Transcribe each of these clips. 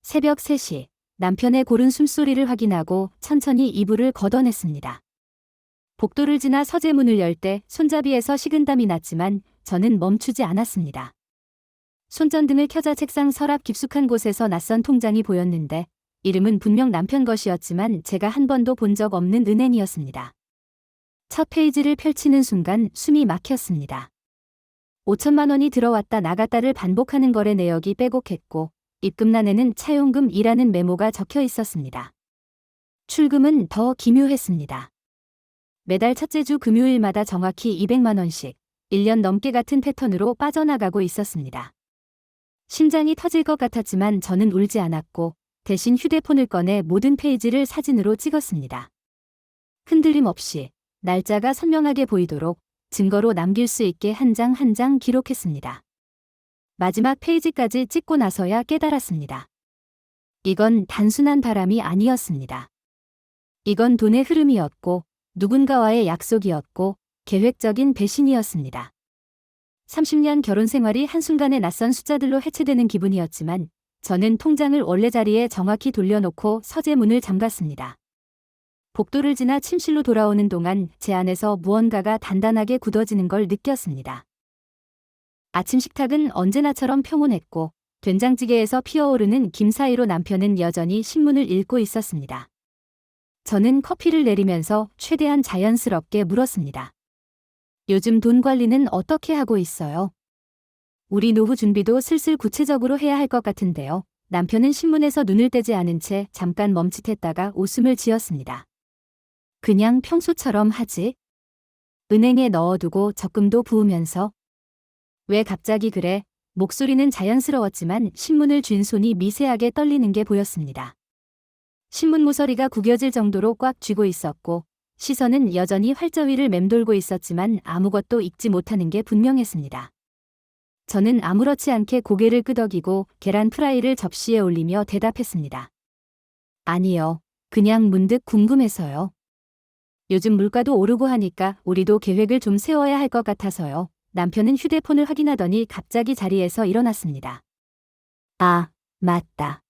새벽 3시, 남편의 고른 숨소리를 확인하고 천천히 이불을 걷어냈습니다. 복도를 지나 서재문을 열 때 손잡이에서 식은땀이 났지만 저는 멈추지 않았습니다. 손전등을 켜자 책상 서랍 깊숙한 곳에서 낯선 통장이 보였는데 이름은 분명 남편 것이었지만 제가 한 번도 본 적 없는 은행이었습니다. 첫 페이지를 펼치는 순간 숨이 막혔습니다. 5천만 원이 들어왔다 나갔다를 반복하는 거래 내역이 빼곡했고 입금란에는 차용금이라는 메모가 적혀 있었습니다. 출금은 더 기묘했습니다. 매달 첫째 주 금요일마다 정확히 200만 원씩 1년 넘게 같은 패턴으로 빠져나가고 있었습니다. 심장이 터질 것 같았지만 저는 울지 않았고 대신 휴대폰을 꺼내 모든 페이지를 사진으로 찍었습니다. 흔들림 없이 날짜가 선명하게 보이도록 증거로 남길 수 있게 한 장 한 장 기록했습니다. 마지막 페이지까지 찍고 나서야 깨달았습니다. 이건 단순한 바람이 아니었습니다. 이건 돈의 흐름이었고 누군가와의 약속이었고 계획적인 배신이었습니다. 30년 결혼 생활이 한순간에 낯선 숫자들로 해체되는 기분이었지만 저는 통장을 원래 자리에 정확히 돌려놓고 서재 문을 잠갔습니다. 복도를 지나 침실로 돌아오는 동안 제 안에서 무언가가 단단하게 굳어지는 걸 느꼈습니다. 아침 식탁은 언제나처럼 평온했고 된장찌개에서 피어오르는 김 사이로 남편은 여전히 신문을 읽고 있었습니다. 저는 커피를 내리면서 최대한 자연스럽게 물었습니다. 요즘 돈 관리는 어떻게 하고 있어요? 우리 노후 준비도 슬슬 구체적으로 해야 할 것 같은데요. 남편은 신문에서 눈을 떼지 않은 채 잠깐 멈칫했다가 웃음을 지었습니다. 그냥 평소처럼 하지. 은행에 넣어두고 적금도 부으면서. 왜 갑자기 그래? 목소리는 자연스러웠지만 신문을 쥔 손이 미세하게 떨리는 게 보였습니다. 신문 모서리가 구겨질 정도로 꽉 쥐고 있었고 시선은 여전히 활저위를 맴돌고 있었지만 아무것도 읽지 못하는 게 분명했습니다. 저는 아무렇지 않게 고개를 끄덕이고 계란 프라이를 접시에 올리며 대답했습니다. 아니요. 그냥 문득 궁금해서요. 요즘 물가도 오르고 하니까 우리도 계획을 좀 세워야 할 것 같아서요. 남편은 휴대폰을 확인하더니 갑자기 자리에서 일어났습니다. 아, 맞다.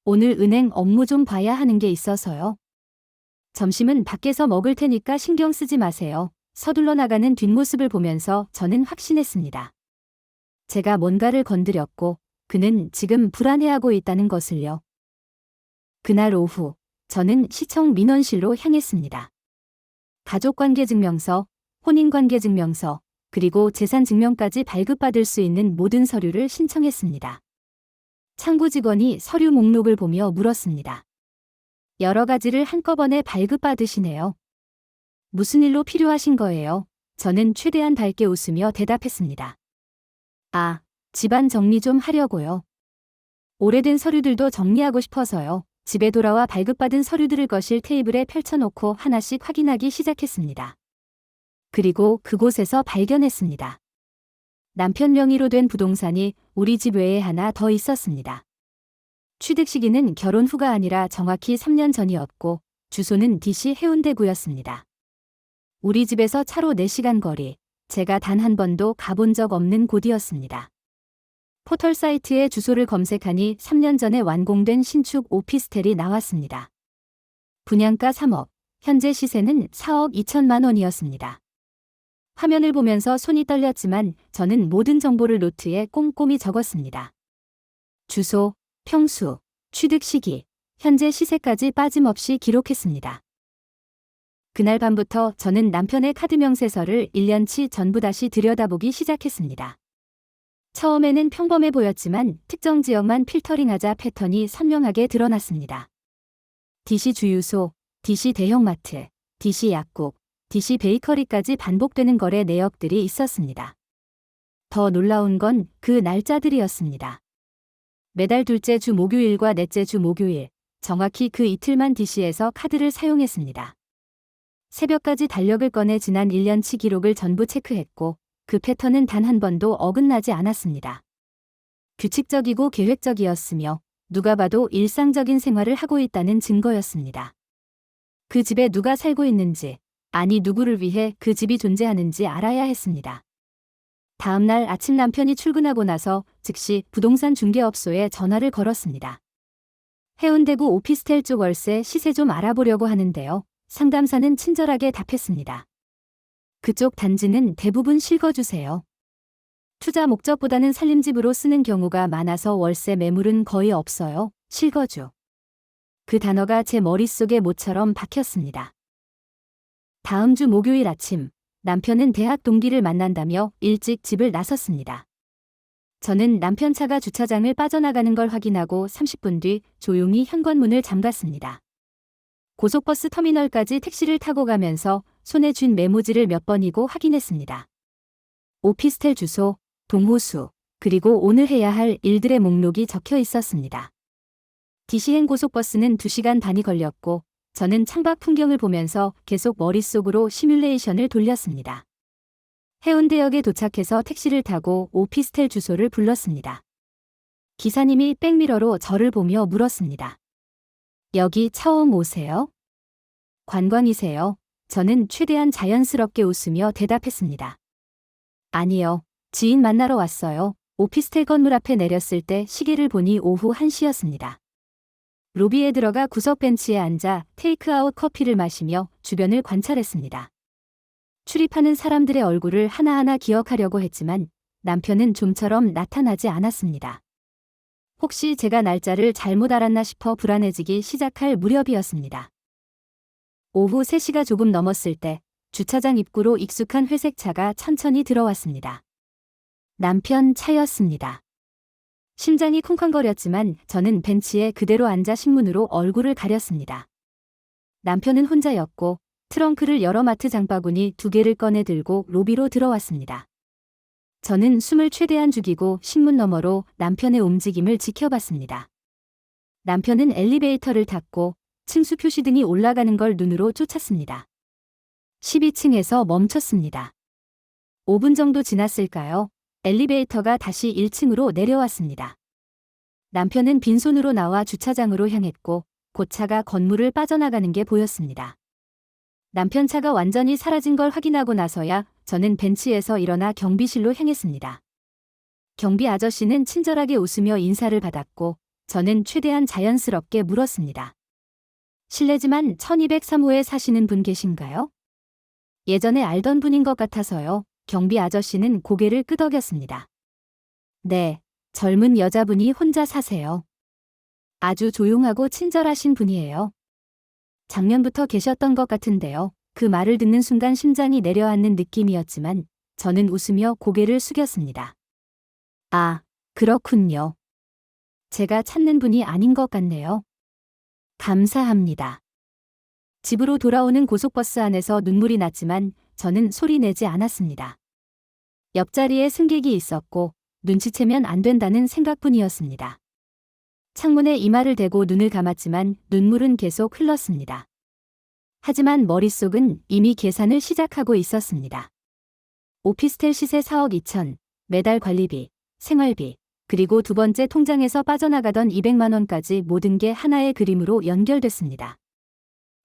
오늘 은행 업무 좀 봐야 하는 게 있어서요. 점심은 밖에서 먹을 테니까 신경 쓰지 마세요. 서둘러 나가는 뒷모습을 보면서 저는 확신했습니다. 제가 뭔가를 건드렸고 그는 지금 불안해하고 있다는 것을요. 그날 오후 저는 시청 민원실로 향했습니다. 가족관계증명서, 혼인관계증명서, 그리고 재산증명까지 발급받을 수 있는 모든 서류를 신청했습니다. 창구 직원이 서류 목록을 보며 물었습니다. 여러 가지를 한꺼번에 발급받으시네요. 무슨 일로 필요하신 거예요? 저는 최대한 밝게 웃으며 대답했습니다. 아, 집안 정리 좀 하려고요. 오래된 서류들도 정리하고 싶어서요. 집에 돌아와 발급받은 서류들을 거실 테이블에 펼쳐놓고 하나씩 확인하기 시작했습니다. 그리고 그곳에서 발견했습니다. 남편 명의로 된 부동산이 우리 집 외에 하나 더 있었습니다. 취득 시기는 결혼 후가 아니라 정확히 3년 전이었고 주소는 DC 해운대구였습니다. 우리 집에서 차로 4시간 거리, 제가 단 한 번도 가본 적 없는 곳이었습니다. 포털 사이트에 주소를 검색하니 3년 전에 완공된 신축 오피스텔이 나왔습니다. 분양가 3억, 현재 시세는 4억 2천만 원이었습니다. 화면을 보면서 손이 떨렸지만 저는 모든 정보를 노트에 꼼꼼히 적었습니다. 주소, 평수, 취득 시기, 현재 시세까지 빠짐없이 기록했습니다. 그날 밤부터 저는 남편의 카드 명세서를 1년치 전부 다시 들여다보기 시작했습니다. 처음에는 평범해 보였지만 특정 지역만 필터링하자 패턴이 선명하게 드러났습니다. DC 주유소, DC 대형마트, DC 약국, DC 베이커리까지 반복되는 거래 내역들이 있었습니다. 더 놀라운 건 그 날짜들이었습니다. 매달 둘째 주 목요일과 넷째 주 목요일, 정확히 그 이틀만 DC에서 카드를 사용했습니다. 새벽까지 달력을 꺼내 지난 1년치 기록을 전부 체크했고 그 패턴은 단 한 번도 어긋나지 않았습니다. 규칙적이고 계획적이었으며 누가 봐도 일상적인 생활을 하고 있다는 증거였습니다. 그 집에 누가 살고 있는지, 아니 누구를 위해 그 집이 존재하는지 알아야 했습니다. 다음 날 아침 남편이 출근하고 나서 즉시 부동산 중개업소에 전화를 걸었습니다. 해운대구 오피스텔 쪽 월세 시세 좀 알아보려고 하는데요. 상담사는 친절하게 답했습니다. 그쪽 단지는 대부분 실거주세요. 투자 목적보다는 살림집으로 쓰는 경우가 많아서 월세 매물은 거의 없어요. 실거주. 그 단어가 제 머릿속에 모처럼 박혔습니다. 다음 주 목요일 아침, 남편은 대학 동기를 만난다며 일찍 집을 나섰습니다. 저는 남편 차가 주차장을 빠져나가는 걸 확인하고 30분 뒤 조용히 현관문을 잠갔습니다. 고속버스 터미널까지 택시를 타고 가면서 손에 쥔 메모지를 몇 번이고 확인했습니다. 오피스텔 주소, 동호수, 그리고 오늘 해야 할 일들의 목록이 적혀 있었습니다. DC행 고속버스는 2시간 반이 걸렸고 저는 창밖 풍경을 보면서 계속 머릿속으로 시뮬레이션을 돌렸습니다. 해운대역에 도착해서 택시를 타고 오피스텔 주소를 불렀습니다. 기사님이 백미러로 저를 보며 물었습니다. 여기 처음 오세요? 관광이세요? 저는 최대한 자연스럽게 웃으며 대답했습니다. 아니요. 지인 만나러 왔어요. 오피스텔 건물 앞에 내렸을 때 시계를 보니 오후 1시였습니다. 로비에 들어가 구석 벤치에 앉아 테이크아웃 커피를 마시며 주변을 관찰했습니다. 출입하는 사람들의 얼굴을 하나하나 기억하려고 했지만 남편은 좀처럼 나타나지 않았습니다. 혹시 제가 날짜를 잘못 알았나 싶어 불안해지기 시작할 무렵이었습니다. 오후 3시가 조금 넘었을 때 주차장 입구로 익숙한 회색 차가 천천히 들어왔습니다. 남편 차였습니다. 심장이 쿵쾅거렸지만 저는 벤치에 그대로 앉아 신문으로 얼굴을 가렸습니다. 남편은 혼자였고 트렁크를 열어 마트 장바구니 2개를 꺼내 들고 로비로 들어왔습니다. 저는 숨을 최대한 죽이고 신문 너머로 남편의 움직임을 지켜봤습니다. 남편은 엘리베이터를 탔고 층수 표시등이 올라가는 걸 눈으로 쫓았습니다. 12층에서 멈췄습니다. 5분 정도 지났을까요? 엘리베이터가 다시 1층으로 내려왔습니다. 남편은 빈손으로 나와 주차장으로 향했고 곧 차가 건물을 빠져나가는 게 보였습니다. 남편 차가 완전히 사라진 걸 확인하고 나서야 저는 벤치에서 일어나 경비실로 향했습니다. 경비 아저씨는 친절하게 웃으며 인사를 받았고 저는 최대한 자연스럽게 물었습니다. 실례지만 1203호에 사시는 분 계신가요? 예전에 알던 분인 것 같아서요. 경비 아저씨는 고개를 끄덕였습니다. 네, 젊은 여자분이 혼자 사세요. 아주 조용하고 친절하신 분이에요. 작년부터 계셨던 것 같은데요. 그 말을 듣는 순간 심장이 내려앉는 느낌이었지만 저는 웃으며 고개를 숙였습니다. 아, 그렇군요. 제가 찾는 분이 아닌 것 같네요. 감사합니다. 집으로 돌아오는 고속버스 안에서 눈물이 났지만 저는 소리 내지 않았습니다. 옆자리에 승객이 있었고 눈치채면 안 된다는 생각뿐이었습니다. 창문에 이마를 대고 눈을 감았지만 눈물은 계속 흘렀습니다. 하지만 머릿속은 이미 계산을 시작하고 있었습니다. 오피스텔 시세 4억 2천, 매달 관리비, 생활비, 그리고 두 번째 통장에서 빠져나가던 200만 원까지 모든 게 하나의 그림으로 연결됐습니다.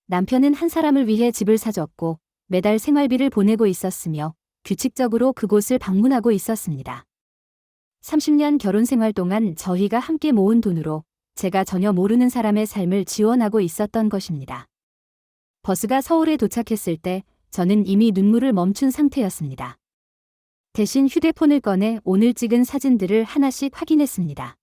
남편은 한 사람을 위해 집을 사줬고 매달 생활비를 보내고 있었으며 규칙적으로 그곳을 방문하고 있었습니다. 30년 결혼 생활 동안 저희가 함께 모은 돈으로 제가 전혀 모르는 사람의 삶을 지원하고 있었던 것입니다. 버스가 서울에 도착했을 때 저는 이미 눈물을 멈춘 상태였습니다. 대신 휴대폰을 꺼내 오늘 찍은 사진들을 하나씩 확인했습니다.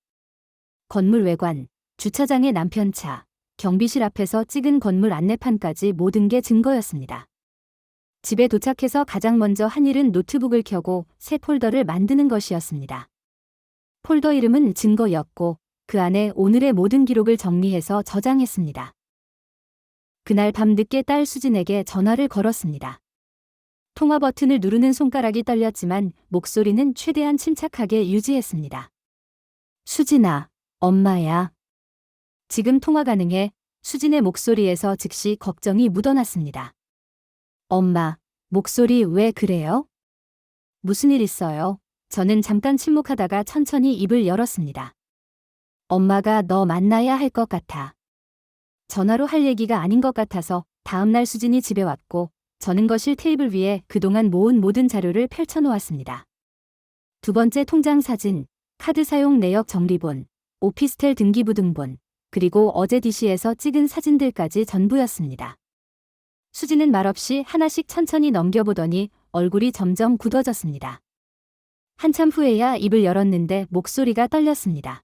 건물 외관, 주차장의 남편 차, 경비실 앞에서 찍은 건물 안내판까지 모든 게 증거였습니다. 집에 도착해서 가장 먼저 한 일은 노트북을 켜고 새 폴더를 만드는 것이었습니다. 폴더 이름은 증거였고 그 안에 오늘의 모든 기록을 정리해서 저장했습니다. 그날 밤 늦게 딸 수진에게 전화를 걸었습니다. 통화 버튼을 누르는 손가락이 떨렸지만 목소리는 최대한 침착하게 유지했습니다. 수진아, 엄마야. 지금 통화 가능해. 수진의 목소리에서 즉시 걱정이 묻어났습니다. 엄마, 목소리 왜 그래요? 무슨 일 있어요? 저는 잠깐 침묵하다가 천천히 입을 열었습니다. 엄마가 너 만나야 할 것 같아. 전화로 할 얘기가 아닌 것 같아서 다음날 수진이 집에 왔고 저는 거실 테이블 위에 그동안 모은 모든 자료를 펼쳐놓았습니다. 두 번째 통장 사진, 카드 사용 내역 정리본, 오피스텔 등기부 등본, 그리고 어제 DC에서 찍은 사진들까지 전부였습니다. 수지는 말없이 하나씩 천천히 넘겨보더니 얼굴이 점점 굳어졌습니다. 한참 후에야 입을 열었는데 목소리가 떨렸습니다.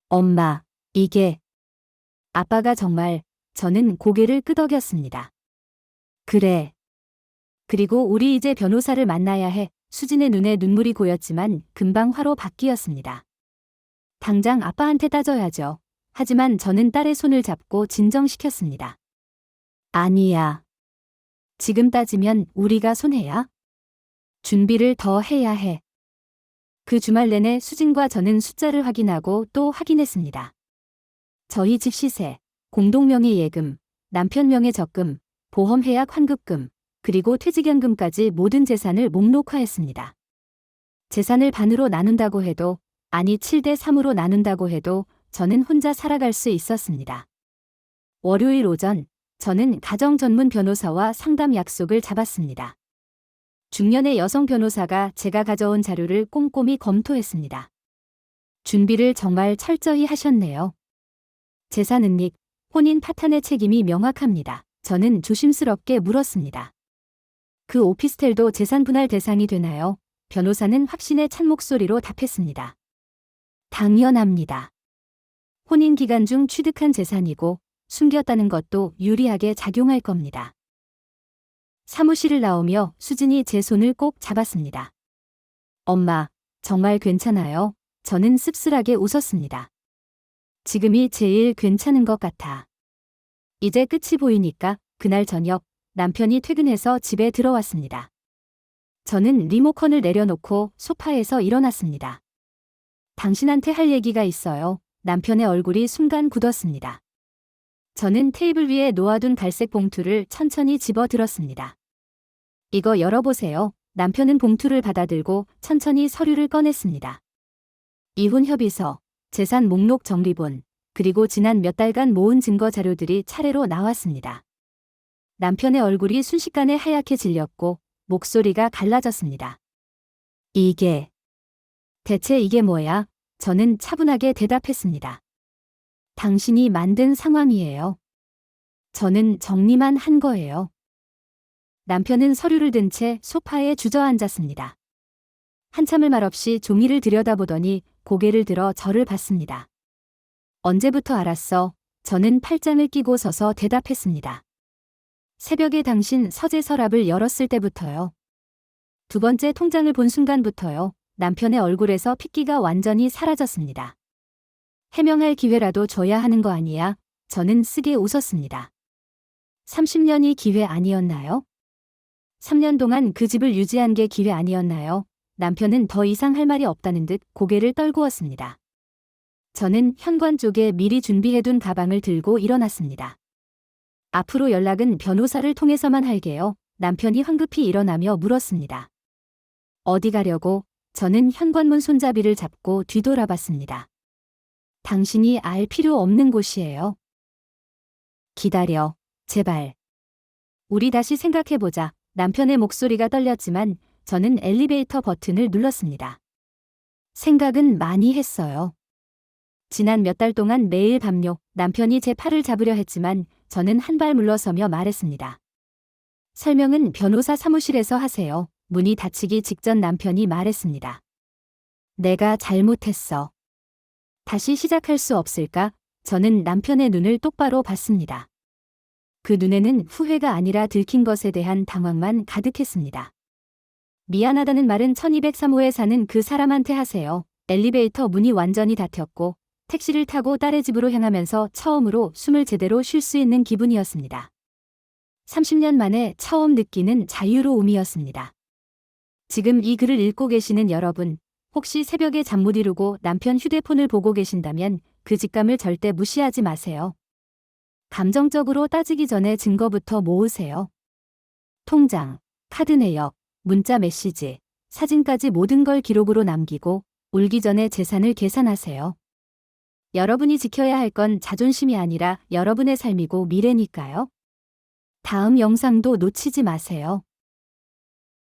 엄마, 이게... 아빠가 정말... 저는 고개를 끄덕였습니다. 그래. 그리고 우리 이제 변호사를 만나야 해. 수진의 눈에 눈물이 고였지만 금방 화로 바뀌었습니다. 당장 아빠한테 따져야죠. 하지만 저는 딸의 손을 잡고 진정시켰습니다. 아니야. 지금 따지면 우리가 손해야? 준비를 더 해야 해. 그 주말 내내 수진과 저는 숫자를 확인하고 또 확인했습니다. 저희 집 시세, 공동명의 예금, 남편 명의 적금, 보험해약 환급금, 그리고 퇴직연금까지 모든 재산을 목록화했습니다. 재산을 반으로 나눈다고 해도, 아니 7대 3으로 나눈다고 해도 저는 혼자 살아갈 수 있었습니다. 월요일 오전, 저는 가정 전문 변호사와 상담 약속을 잡았습니다. 중년의 여성 변호사가 제가 가져온 자료를 꼼꼼히 검토했습니다. 준비를 정말 철저히 하셨네요. 재산 은닉, 혼인 파탄의 책임이 명확합니다. 저는 조심스럽게 물었습니다. 그 오피스텔도 재산 분할 대상이 되나요? 변호사는 확신에 찬 목소리로 답했습니다. 당연합니다. 혼인 기간 중 취득한 재산이고 숨겼다는 것도 유리하게 작용할 겁니다. 사무실을 나오며 수진이 제 손을 꼭 잡았습니다. 엄마, 정말 괜찮아요? 저는 씁쓸하게 웃었습니다. 지금이 제일 괜찮은 것 같아. 이제 끝이 보이니까. 그날 저녁 남편이 퇴근해서 집에 들어왔습니다. 저는 리모컨을 내려놓고 소파에서 일어났습니다. 당신한테 할 얘기가 있어요. 남편의 얼굴이 순간 굳었습니다. 저는 테이블 위에 놓아둔 갈색 봉투를 천천히 집어들었습니다. 이거 열어보세요. 남편은 봉투를 받아들고 천천히 서류를 꺼냈습니다. 이혼 협의서, 재산 목록 정리본, 그리고 지난 몇 달간 모은 증거 자료들이 차례로 나왔습니다. 남편의 얼굴이 순식간에 하얗게 질렸고 목소리가 갈라졌습니다. 대체 이게 뭐야? 저는 차분하게 대답했습니다. 당신이 만든 상황이에요. 저는 정리만 한 거예요. 남편은 서류를 든 채 소파에 주저앉았습니다. 한참을 말없이 종이를 들여다보더니 고개를 들어 저를 봤습니다. 언제부터 알았어? 저는 팔짱을 끼고 서서 대답했습니다. 새벽에 당신 서재 서랍을 열었을 때부터요. 두 번째 통장을 본 순간부터요. 남편의 얼굴에서 핏기가 완전히 사라졌습니다. 해명할 기회라도 줘야 하는 거 아니야? 저는 쓰게 웃었습니다. 30년이 기회 아니었나요? 3년 동안 그 집을 유지한 게 기회 아니었나요? 남편은 더 이상 할 말이 없다는 듯 고개를 떨구었습니다. 저는 현관 쪽에 미리 준비해둔 가방을 들고 일어났습니다. 앞으로 연락은 변호사를 통해서만 할게요. 남편이 황급히 일어나며 물었습니다. 어디 가려고? 저는 현관문 손잡이를 잡고 뒤돌아봤습니다. 당신이 알 필요 없는 곳이에요. 기다려, 제발. 우리 다시 생각해보자. 남편의 목소리가 떨렸지만 저는 엘리베이터 버튼을 눌렀습니다. 생각은 많이 했어요. 지난 몇 달 동안 매일 밤녘 남편이 제 팔을 잡으려 했지만 저는 한 발 물러서며 말했습니다. 설명은 변호사 사무실에서 하세요. 문이 닫히기 직전 남편이 말했습니다. 내가 잘못했어. 다시 시작할 수 없을까? 저는 남편의 눈을 똑바로 봤습니다. 그 눈에는 후회가 아니라 들킨 것에 대한 당황만 가득했습니다. 미안하다는 말은 1203호에 사는 그 사람한테 하세요. 엘리베이터 문이 완전히 닫혔고 택시를 타고 딸의 집으로 향하면서 처음으로 숨을 제대로 쉴 수 있는 기분이었습니다. 30년 만에 처음 느끼는 자유로움이었습니다. 지금 이 글을 읽고 계시는 여러분, 혹시 새벽에 잠 못 이루고 남편 휴대폰을 보고 계신다면 그 직감을 절대 무시하지 마세요. 감정적으로 따지기 전에 증거부터 모으세요. 통장, 카드 내역, 문자 메시지, 사진까지 모든 걸 기록으로 남기고 울기 전에 재산을 계산하세요. 여러분이 지켜야 할 건 자존심이 아니라 여러분의 삶이고 미래니까요. 다음 영상도 놓치지 마세요.